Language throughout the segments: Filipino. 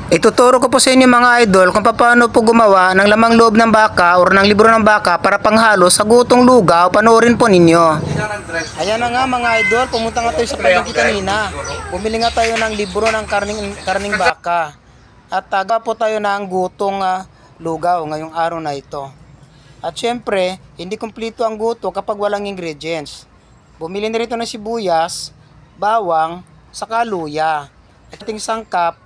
Ituturo ko po sa inyo mga idol kung paano po gumawa ng lamang loob ng baka or ng libro ng baka para panghalo sa gutong lugaw. Panoorin po ninyo. Ayan na nga mga idol, pumunta nga tayo sa palengke kanina. Bumili nga tayo ng libro ng karning baka. At taga po tayo ng gutong lugaw ngayong araw na ito. At syempre, hindi kumpleto ang guto kapag walang ingredients. Bumili na rito ng sibuyas, bawang, saka luya. At ating sangkap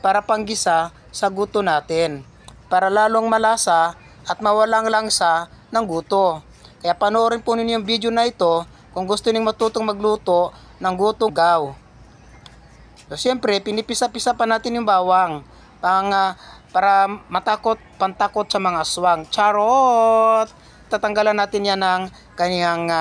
para panggisa sa guto natin, para lalong malasa at mawalang langsa ng guto. Kaya panoorin po ninyo yung video na ito kung gusto niyo matutong magluto ng gutong lugaw. So siyempre, pinipisa-pisa pa natin yung bawang para pantakot sa mga aswang. Charot! Tatanggalan natin yan ng kanyang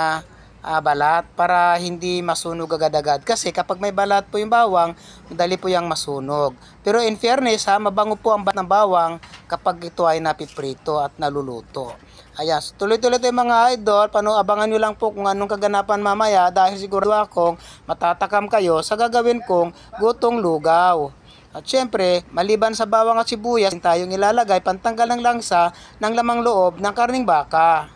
balat para hindi masunog agad-agad. Kasi kapag may balat po yung bawang, madali po yung masunog. Pero in fairness mabango po ang balat ng bawang kapag ito ay napiprito at naluluto. Ayan, so tuloy-tuloy tayo mga idol. Abangan nyo lang po kung anong kaganapan mamaya dahil siguro akong matatakam kayo sa gagawin kong gutong lugaw. At syempre, maliban sa bawang at sibuyas, tayong ilalagay pantanggal ng langsa ng lamang loob ng karning baka.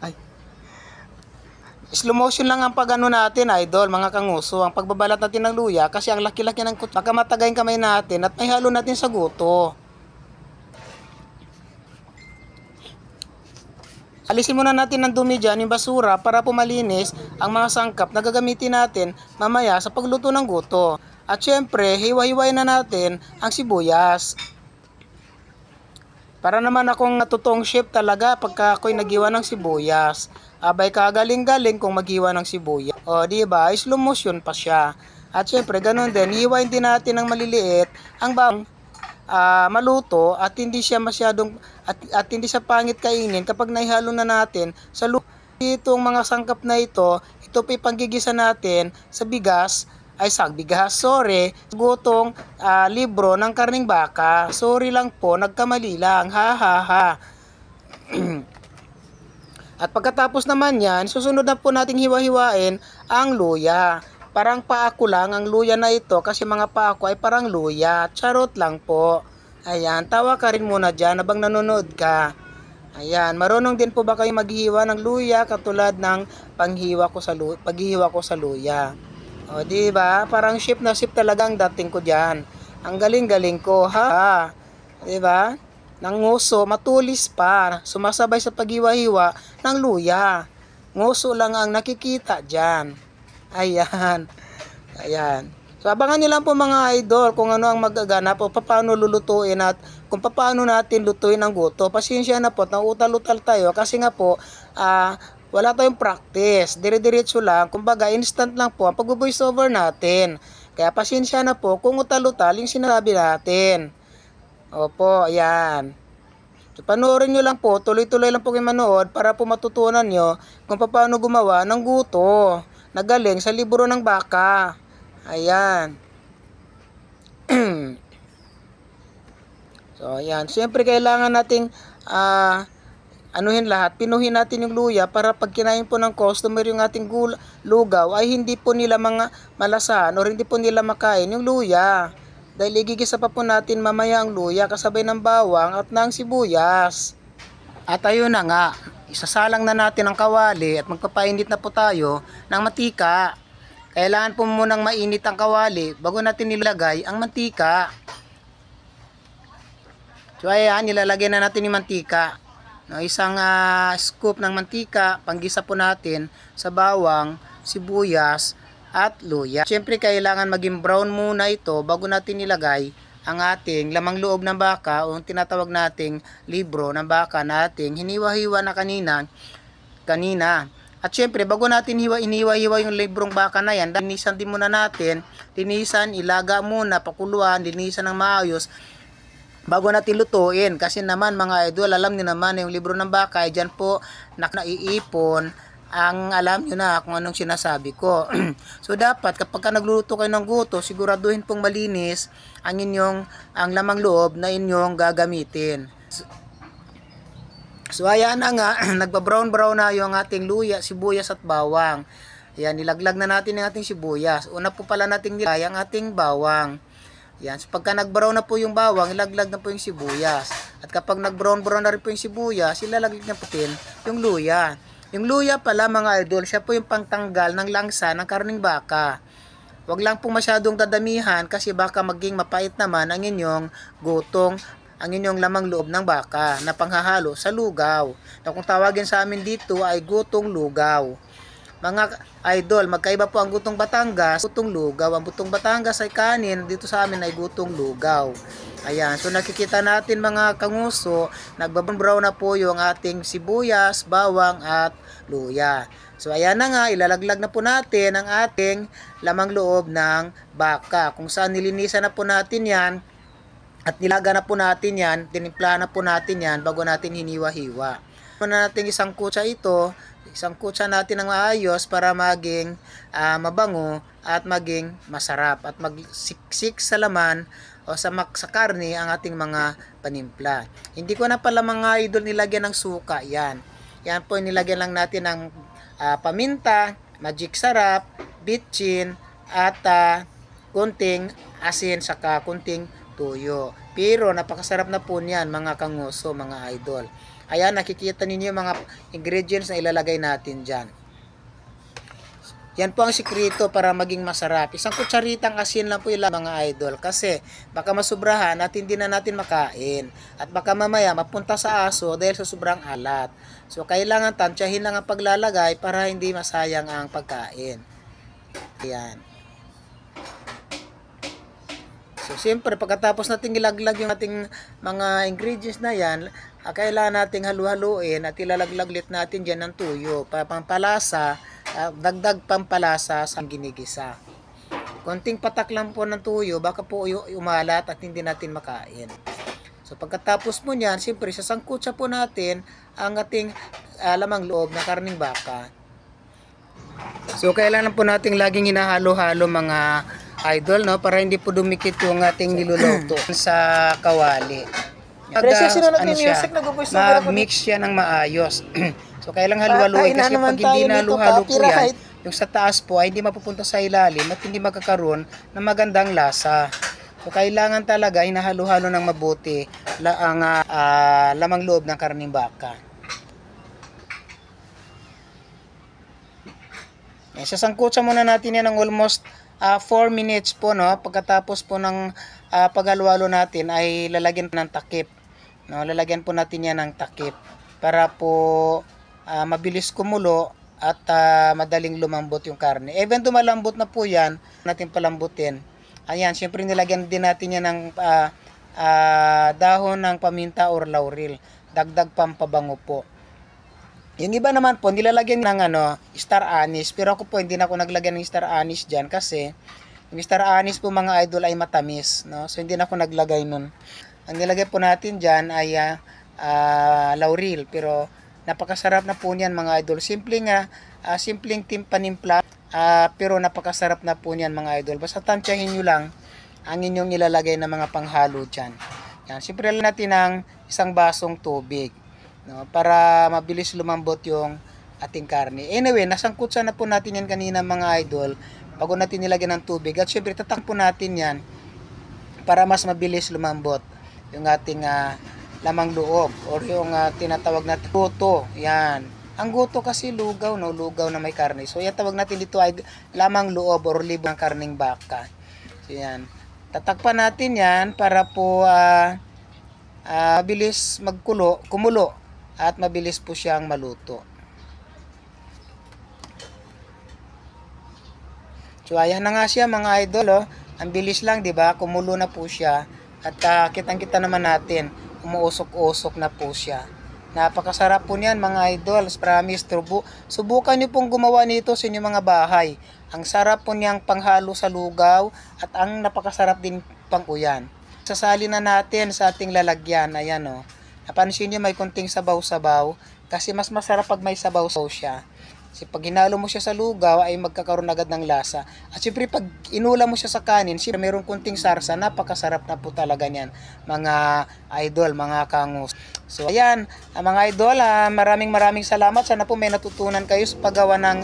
Ay. Slow motion lang ang pagano natin idol, mga kanguso, ang pagbabalat natin ng luya kasi ang laki-laki ng kutsara. Baka matagay yung kamay natin at may halo natin sa guto. Alisin muna natin ng dumi dyan, yung basura, para pumalinis ang mga sangkap na gagamitin natin mamaya sa pagluto ng guto. At syempre, hiwa-hiwain na natin ang sibuyas. Para naman akong natutong chef talaga pagka ako'y naghiwa ng sibuyas. Abay kagaling-galing kung maghiwa ng sibuyas. O diba, slow motion pa siya. At syempre, ganun din, hiwain din natin ng maliliit ang bawang maluto at hindi siya masyadong at hindi siya pangit kainin kapag naihalo na natin sa luto. Itong mga sangkap na ito pa panggigisa natin sa gutong libro ng karning baka. Sorry lang po, nagkamali lang. Ha ha ha. At pagkatapos naman yan, susunod na po nating hiwa-hiwain ang luya. Parang paako lang ang luya na ito kasi mga paako ay parang luya. Charot lang po. Ayan, tawa ka rin muna dyan habang nanonood ka. Ayan, marunong din po ba kayo maghiwa ng luya katulad ng paghiwa ko sa luya? O, di ba? Parang ship na ship talaga ang dating ko diyan. Ang galing-galing ko, ha? Di ba? Nanguso, matulis pa, sumasabay sa paghiwa-hiwa ng luya. Nguso lang ang nakikita diyan. Ayan. Ayan. So, abangan nyo lang po mga idol kung ano ang magaganap o paano lulutuin at kung paano natin lutuin ang guto. Pasensya na po, nauutal-utal tayo kasi nga po, wala tayong practice. Dire-diretso lang. Kumbaga, instant lang po ang pag-voice over natin. Kaya pasensya na po kung utal-utal yung sinabi natin. Opo, ayan. So, panoorin nyo lang po, tuloy-tuloy lang po kayo manood para po matutunan nyo kung paano gumawa ng guto na galing sa libro ng baka. Ayan. So, ayan. Siyempre, kailangan nating pinuhin natin yung luya para pag kinain po ng customer yung ating lugaw ay hindi po nila mga malasahan o hindi po nila makain yung luya. Dahil igigisa pa po natin mamaya ang luya kasabay ng bawang at ng sibuyas. At ayun na nga, isasalang na natin ang kawali at magpapainit na po tayo ng mantika. Kailangan po munang mainit ang kawali bago natin nilagay ang mantika. So ayan, nilalagay na natin yung mantika. No, isang scoop ng mantika, panggisa po natin sa bawang, sibuyas at luya. Siyempre kailangan maging brown muna ito bago natin nilagay ang ating lamang loob ng baka o tinatawag nating libro ng baka nating hiniwa-hiwa na kanina. At syempre bago natin iniwa-hiwa yung librong baka na yan, linisan din muna natin, ilaga muna, pakuluan, linisan ng maayos bago natin lutuin. Kasi naman mga idol, alam niyo naman yung libro ng baka ay dyan po naiipon ang alam nyo na kung anong sinasabi ko. So dapat kapag nagluluto kayo ng guto, siguraduhin pong malinis ang lamang loob na inyong gagamitin. So ayan na nga, nagba-brown na yung ating luya, sibuyas at bawang. Ayan, nilaglag na natin ang ating sibuyas. Una po pala nating nilagay ang ating bawang. Yan, so pagka nag-brown na po yung bawang, ilaglag na po yung sibuyas. At kapag nag-brown-brown na rin po yung sibuyas, ilalaglag na po din yung luya. Yung luya pala mga idol, siya po yung pangtanggal ng langsa ng karning baka. Huwag lang po masyadong dadamihan kasi baka maging mapait naman ang inyong gutong, ang inyong lamang loob ng baka na panghahalo sa lugaw. Na kung tawagin sa amin dito ay gutong lugaw. Mga idol, magkaiba po ang gutong Batangas, gutong lugaw. Ang gutong Batangas ay kanin, dito sa amin ay gutong lugaw. Ayan, so nakikita natin mga kanguso, nagbabrown na po yung ating sibuyas, bawang at luya. So ayan na nga, ilalaglag na po natin ang ating lamang loob ng baka. Kung saan nilinisan na po natin yan, at nilaga na po natin yan, tinimpla na po natin yan bago natin hiniwa-hiwa. Muna natin isang kutsa ito, isang kutsa natin ng maayos para maging mabango at maging masarap at magsiksik sa laman o sa karne ang ating mga panimpla. Hindi ko na pala mga idol nilagyan ng suka yan. Yan po nilagyan lang natin ng paminta, magic sarap, bitchin at kunting asin saka kunting tuyo. Pero napakasarap na po niyan mga kanguso, mga idol. Ayan, nakikita ninyo mga ingredients na ilalagay natin dyan. Yan po ang sikreto para maging masarap. Isang kutsaritang asin lang po yung mga idol. Kasi baka masubrahan at hindi na natin makain. At baka mamaya mapunta sa aso dahil sa sobrang alat. So kailangan tansyahin lang ang paglalagay para hindi masayang ang pagkain. Ayan. So, siyempre, pagkatapos natin ilaglag yung ating mga ingredients na yan, kailangan nating halu-haluin at ilalaglag ulit natin dyan ng tuyo. Pampalasa, dagdag pampalasa sa ginigisa. Konting patak lang po ng tuyo, baka po umalat at hindi natin makain. So, pagkatapos mo nyan, siyempre, sasangkutsa po natin ang ating lamang loob na karning baka. So, kailangan po nating laging hinahalo-halo mga idol, no, para hindi po dumikit yung ating niluluto sa kawali. Mag-mix siya ng maayos. So kailangan halu-haluin kasi pag hindi naluhalo po yan, yung sa taas po ay hindi mapupunta sa ilalim at hindi magkakaroon ng magandang lasa. So kailangan talaga hinahalo-halo ng mabuti ang lamang loob ng karning baka. Sasangkutsa muna natin yan ng almost 4 minutes po, no. Pagkatapos po ng paghalo-halo natin ay lalagyan ng takip, no. Lalagyan po natin yan ng takip para po mabilis kumulo at madaling lumambot yung karne. Even though malambot na po yan, natin palambutin. Ayan, syempre nilagyan din natin yan ng dahon ng paminta or laurel. Dagdag pampabango po. Yung iba naman po, nilalagyan ng star anise. Pero ako po, hindi na ako naglagyan ng star anise dyan kasi yung star anise po mga idol ay matamis, no? So, hindi na ako naglagay nun. Ang nilagay po natin dyan ay laurel. Pero, napakasarap na po niyan mga idol. Simpleng panimpla. Pero, napakasarap na po niyan mga idol. Basta tansyahin nyo lang ang inyong ilalagay na mga panghalo dyan. Yan. Siyempre lang natin ng isang basong tubig, no, para mabilis lumambot yung ating karne. Anyway, nasangkutsa na po natin yan kanina mga idol bago natin nilagyan ng tubig. At syempre, tatak po natin yan para mas mabilis lumambot yung ating lamang loob or yung tinatawag natin guto. Yan. Ang guto kasi lugaw, no? Lugaw na may karne. So, yan tawag natin dito ay lamang loob or libo ng karning baka. So, yan. Tatakpan natin yan para po mabilis kumulo at mabilis po siyang maluto. So ayan na nga siya mga idol, oh. Ang bilis lang, 'di ba? Kumulo na po siya at kitang-kita naman natin, umuusok-usok na po siya. Napakasarap po niyan mga idol. Promise, subukan niyo pong gumawa nito sa inyong mga bahay. Ang sarap po niyang panghalo sa lugaw at ang napakasarap din pang-uyan. Sasali na natin sa ating lalagyan. Ayan, oh. Napansin niyo may konting sabaw-sabaw kasi mas masarap pag may sabaw-sabaw siya. Kasi pag hinalo mo siya sa lugaw ay magkakaroon agad ng lasa. At syempre pag inula mo siya sa kanin, syempre mayroong konting sarsa, napakasarap na po talaga niyan mga idol, mga kangus. So ayan, mga idol, maraming salamat. Sana po may natutunan kayo sa paggawa ng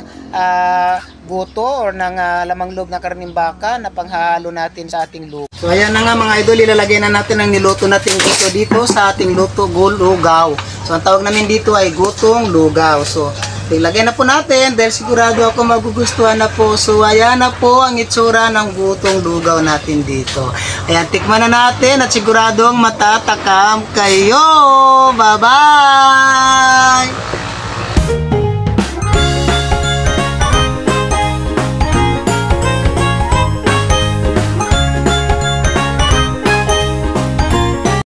guto or ng lamang loob na karning baka na panghalo natin sa ating lugaw. So ayan na nga mga idol, ilalagay na natin ang niluto nating guto dito sa ating lugaw. So ang tawag namin dito ay gutong lugaw. So ilagay na po natin dahil sigurado ako magugustuhan na po. So ayan na po ang itsura ng gutong lugaw natin dito. Ayan, tikman na natin at siguradong matatakam kayo. Bye-bye!